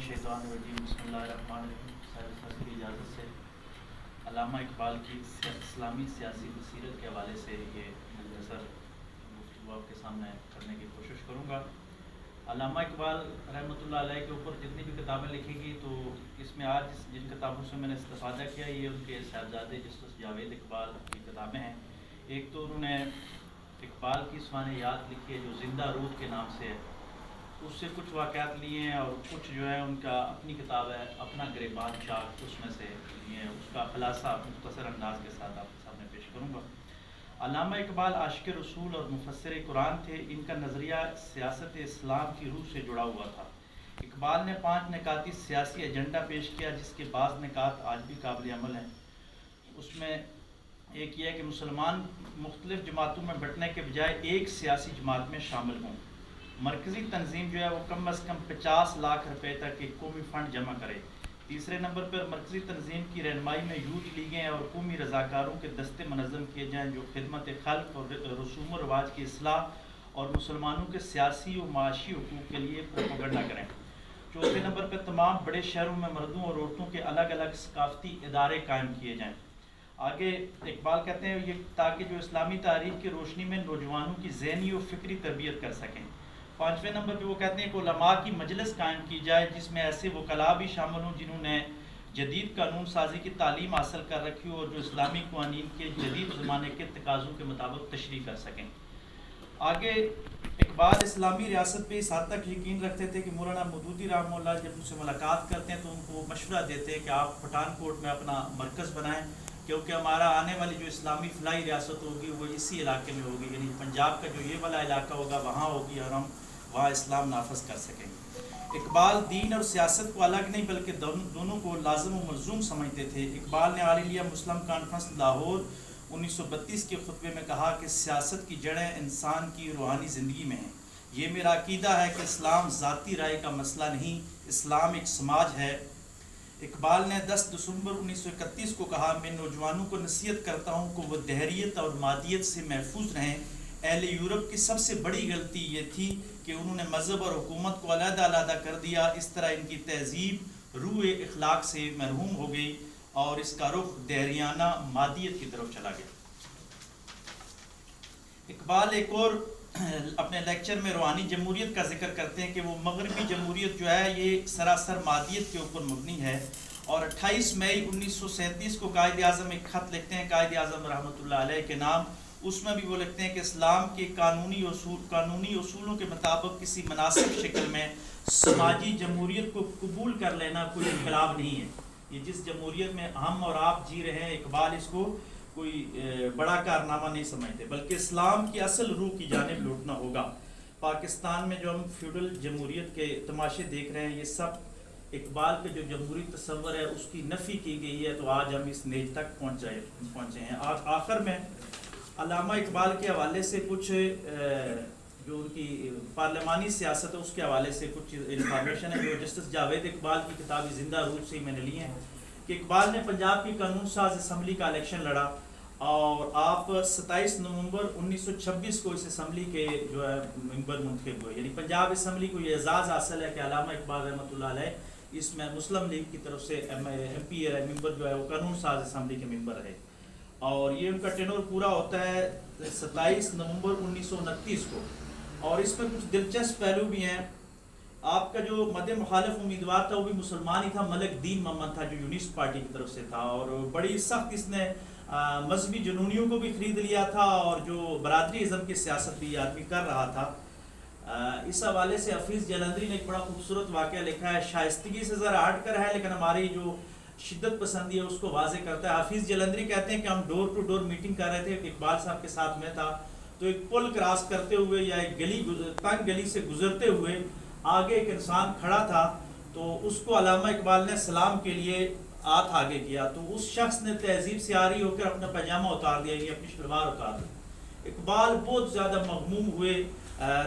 الشیطان الرجیم بسم اللہ الرحمن الرحیم سر کی اجازت سے علامہ اقبال کی اسلامی سیاسی بصیرت کے حوالے سے یہ مختصر گفتگو آپ کے سامنے کرنے کی کوشش کروں گا۔ علامہ اقبال رحمۃ اللہ علیہ کے اوپر جتنی بھی کتابیں لکھی گئی تو اس میں آج جن کتابوں سے میں نے استفادہ کیا یہ ان کے صاحبزادے جسٹس جاوید اقبال کی کتابیں ہیں۔ ایک تو انہوں نے اقبال کی سوانحیات لکھی ہے جو زندہ رود کے نام سے ہے، اس سے کچھ واقعات لیے ہیں اور کچھ جو ہے ان کا اپنی کتاب ہے اپنا گریبان چاک اس میں سے لیے ہیں، اس کا خلاصہ مختصر انداز کے ساتھ آپ کے سامنے پیش کروں گا۔ علامہ اقبال عاشق رسول اور مفسر قرآن تھے۔ ان کا نظریہ سیاست اسلام کی روح سے جڑا ہوا تھا۔ اقبال نے 5 نکاتی سیاسی ایجنڈا پیش کیا جس کے بعض نکات آج بھی قابل عمل ہیں۔ اس میں ایک یہ ہے کہ مسلمان مختلف جماعتوں میں بٹنے کے بجائے ایک سیاسی جماعت میں شامل ہوں۔ مرکزی تنظیم جو ہے وہ کم از کم 50 لاکھ روپے تک ایک قومی فنڈ جمع کرے۔ تیسرے نمبر پر مرکزی تنظیم کی رہنمائی میں یوتھ لیگیں اور قومی رضاکاروں کے دستے منظم کیے جائیں جو خدمت خلق اور رسوم و رواج کی اصلاح اور مسلمانوں کے سیاسی و معاشی حقوق کے لیے پروپیگنڈا کریں۔ چوتھے نمبر پر تمام بڑے شہروں میں مردوں اور عورتوں کے الگ الگ ثقافتی ادارے قائم کیے جائیں۔ آگے اقبال کہتے ہیں یہ تاکہ جو اسلامی تاریخ کی روشنی میں نوجوانوں کی ذہنی و فکری تربیت کر سکیں۔ 5ویں نمبر پہ وہ کہتے ہیں کہ علماء کی مجلس قائم کی جائے جس میں ایسے وکلاء بھی شامل ہوں جنہوں نے جدید قانون سازی کی تعلیم حاصل کر رکھی ہو اور جو اسلامی قوانین کے جدید زمانے کے تقاضوں کے مطابق تشریح کر سکیں۔ آگے اقبال اسلامی ریاست پہ اس حد تک یقین رکھتے تھے کہ مولانا مودودی رحمہ اللہ جب ان سے ملاقات کرتے ہیں تو ان کو مشورہ دیتے ہیں کہ آپ پٹھان کوٹ میں اپنا مرکز بنائیں کیونکہ ہمارا آنے والی جو اسلامی فلاحی ریاست ہوگی وہ اسی علاقے میں ہوگی، یعنی پنجاب کا جو یہ والا علاقہ ہوگا وہاں ہوگی اور ہم وہاں اسلام نافذ کر سکیں گے۔ اقبال دین اور سیاست کو الگ نہیں بلکہ دونوں کو لازم و ملزوم سمجھتے تھے۔ اقبال نے عالیہ مسلم کانفرنس لاہور 1932 کے خطبے میں کہا کہ سیاست کی جڑیں انسان کی روحانی زندگی میں ہیں۔ یہ میرا عقیدہ ہے کہ اسلام ذاتی رائے کا مسئلہ نہیں، اسلام ایک سماج ہے۔ اقبال نے 10 دسمبر 1931 کو کہا میں نوجوانوں کو نصیحت کرتا ہوں کہ وہ دہریت اور مادیت سے محفوظ رہیں۔ اہل یورپ کی سب سے بڑی غلطی یہ تھی کہ انہوں نے مذہب اور حکومت کو علیحدہ علیحدہ کر دیا، اس طرح ان کی تہذیب روح اخلاق سے محروم ہو گئی اور اس کا رخ دہریانہ مادیت کی طرف چلا گیا۔ اقبال ایک اور اپنے لیکچر میں روحانی جمہوریت کا ذکر کرتے ہیں کہ وہ مغربی جمہوریت جو ہے یہ سراسر مادیت کے اوپر مبنی ہے، اور 28 مئی 1937 کو قائد اعظم ایک خط لکھتے ہیں قائد اعظم رحمۃ اللہ علیہ کے نام۔ اس میں بھی وہ لکھتے ہیں کہ اسلام کے قانونی اصولوں کے مطابق کسی مناسب شکل میں سماجی جمہوریت کو قبول کر لینا کوئی انقلاب نہیں ہے۔ یہ جس جمہوریت میں ہم اور آپ جی رہے ہیں اقبال اس کو کوئی بڑا کارنامہ نہیں سمجھتے بلکہ اسلام کی اصل روح کی جانب لوٹنا ہوگا۔ پاکستان میں جو ہم فیوڈل جمہوریت کے تماشے دیکھ رہے ہیں یہ سب اقبال کے جو جمہوری تصور ہے اس کی نفی کی گئی ہے، تو آج ہم اس نیج تک پہنچے ہیں۔ آخر میں علامہ اقبال کے حوالے سے کچھ جو ان کی پارلیمانی سیاست ہے اس کے حوالے سے کچھ انفارمیشن ہے جو جسٹس جاوید اقبال کی کتاب زندہ روح سے میں نے لی ہیں کہ اقبال نے پنجاب کی قانون ساز اسمبلی کا الیکشن لڑا اور آپ 27 نومبر 1926 کو اس اسمبلی کے جو ہے ممبر منتخب ہوئے، یعنی پنجاب اسمبلی کو یہ اعزاز حاصل ہے کہ علامہ اقبال رحمۃ اللہ علیہ اس میں مسلم لیگ کی طرف سے ایم پی ممبر جو ہے وہ قانون ساز اسمبلی کے ممبر رہے، اور یہ ان کا ٹینور پورا ہوتا ہے 27 نومبر 1929 کو۔ اور اس میں کچھ دلچسپ پہلو بھی ہیں۔ آپ کا جو مد مخالف امیدوار تھا وہ بھی مسلمان ہی تھا، ملک دین محمد تھا جو یونسٹ پارٹی کی طرف سے تھا، اور بڑی سخت اس نے مذہبی جنونیوں کو بھی خرید لیا تھا اور جو برادری ازم کی سیاست بھی آدمی کر رہا تھا۔ اس حوالے سے حفیظ جلندری نے ایک بڑا خوبصورت واقعہ لکھا ہے، شائستگی سے ذرا ہٹ کر ہے لیکن ہماری جو شدت پسندی ہے اس کو واضح کرتا ہے۔ حفیظ جلندری کہتے ہیں کہ ہم ڈور ٹو ڈور میٹنگ کر رہے تھے، اقبال صاحب کے ساتھ میں تھا، تو ایک پل کراس کرتے ہوئے یا ایک تنگ گلی سے گزرتے ہوئے آگے ایک انسان کھڑا تھا، تو اس کو علامہ اقبال نے سلام کے لیے ہاتھ آگے کیا، تو اس شخص نے تہذیب سے عاری ہو کر اپنا پاجامہ اتار دیا، یہ اپنی شلوار اتار دی۔ اقبال بہت زیادہ مغموم ہوئے،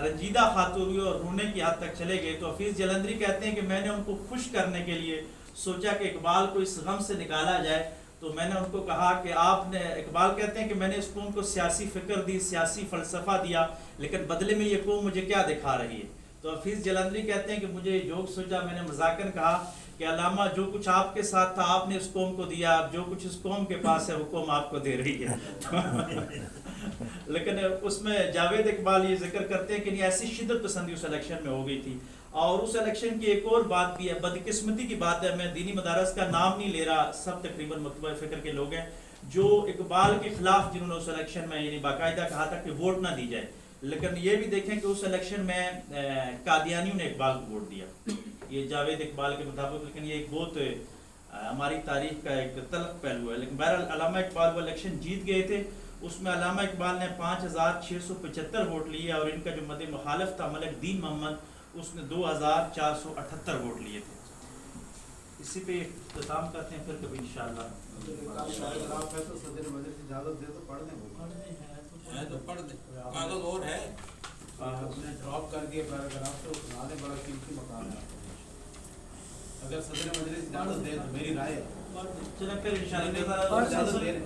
رنجیدہ خاطر ہوئے اور رونے کی حد تک چلے گئے۔ تو حفیظ جلندری کہتے ہیں کہ میں نے ان کو خوش کرنے کے لیے سوچا کہ اقبال کو اس غم سے نکالا جائے، تو میں نے ان کو کہا کہ آپ نے، اقبال کہتے ہیں کہ میں نے اس قوم کو سیاسی فکر دی، سیاسی فلسفہ دیا، لیکن بدلے میں یہ قوم مجھے کیا دکھا رہی ہے؟ تو حفیظ جلندری کہتے ہیں کہ مجھے جوک سوچا، میں نے مذاکراً کہا کہ علامہ جو کچھ آپ کے ساتھ تھا آپ نے اس قوم کو دیا، اب جو کچھ اس قوم کے پاس ہے وہ قوم آپ کو دے رہی ہے۔ لیکن اس میں جاوید اقبال یہ ذکر کرتے ہیں کہ ایسی شدت پسندی اس الیکشن میں ہو گئی تھی۔ اور اس الیکشن کی ایک اور بات بھی ہے، بدقسمتی کی بات ہے، میں دینی مدارس کا نام نہیں لے رہا، سب تقریباً متبع فکر کے لوگ ہیں جو اقبال کے خلاف جنہوں نے اس الیکشن میں یعنی باقاعدہ کہا تھا کہ ووٹ نہ دی جائے، لیکن یہ بھی دیکھیں کہ اس الیکشن میں قادیانیوں نے اقبال کو ووٹ دیا، یہ جاوید اقبال کے مطابق۔ لیکن یہ ایک بہت ہماری تاریخ کا ایک تلخ پہلو ہے۔ لیکن بہرحال علامہ اقبال وہ الیکشن جیت گئے تھے، اس میں علامہ اقبال نے 5675 ووٹ لیے، اور ان کا جو مد مخالف تھا ملک الدین محمد، اس نے 2478 ووٹ لیے تھے۔ اسی پہ اختتام کرتے ہیں، پھر کبھی انشاءاللہ کاغذ اور ہے ڈراپ کر دیے پیراگراف تو سنا دیں، بڑا قیمتی مقام ہے۔ اگر صدر مجلس اجازت دے تو میری رائے چلیں پھر انشاءاللہ